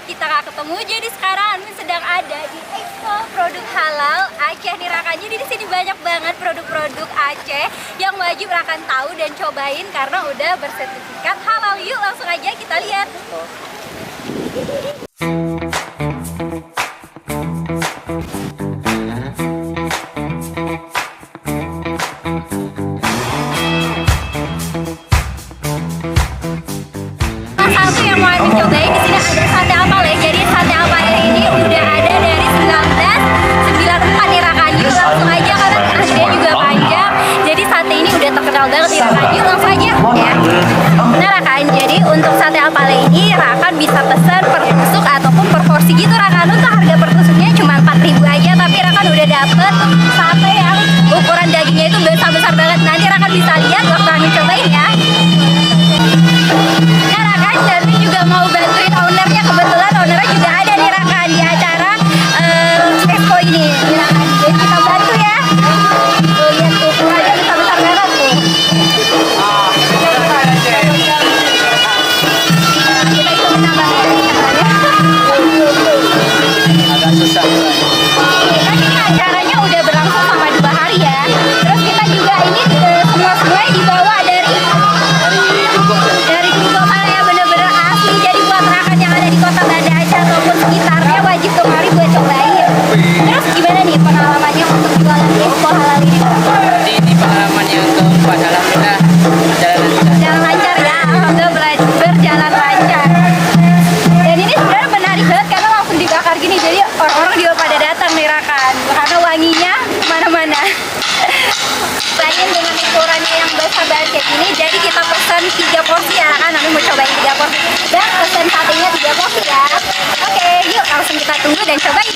kita gak ketemu. Jadi sekarang Anmin sedang ada di Expo Produk Halal Aceh nih Raka. Jadi di sini banyak banget produk-produk Aceh yang wajib Raka tahu dan cobain karena udah bersertifikat halal. Yuk langsung aja kita lihat. Satu yang mau Anmin cobain di sini ada sate apale. Jadi sate apale ini udah ada dari 1994 nih Raka. Yuk langsung aja karena antrian juga panjang. Jadi sate ini udah terkenal banget nih Raka. Yuk langsung aja ya. Nah Raka, jadi untuk sate apale ini Raka bisa pesan per tusuk ataupun per porsi gitu Raka. Untuk harga per tusuknya cuma 4.000 aja, tapi Raka udah dapet sate yang ukuran dagingnya itu besar-besar banget. Nanti Raka bisa lihat waktu Anmin cobain ya. Nah Raka, Anmin juga mau bantuin ownernya. Kebetulan ownernya juga ada nih Raka di acara expo ini Raka. Jadi kita bantu ya. Tuh lihat tuh, ukurannya besar-besar banget tuh. Kita itu menambahnya agak susah. kan ini acaranya udah berlangsung sama 2 hari ya. Terus kita juga ini semua-semuanya dibawa dari Google ya, bener-bener asli. Jadi buat rekan yang ada di kota Banda Aceh ataupun sekitarnya wajib tuh mari buat cobain. Terus gimana nih pengalamannya untuk jualan di expo halal ini? Jadi ini pengalaman yang keempat, alhamdulillah Jalan lancar ya, alhamdulillah berjalan lancar. Dan ini sebenarnya menarik banget karena langsung dibakar gini, jadi orang-orang juga pada datang nih Rakan, karena wanginya kemana-mana. Selain dengan ukurannya yang besar banget kayak gini, jadi kita pesan 3 porsi ya Rakan. Nanti mau cobain 3 porsi dan pesan satenya 3 porsi ya. Oke, yuk langsung kita tunggu dan cobain.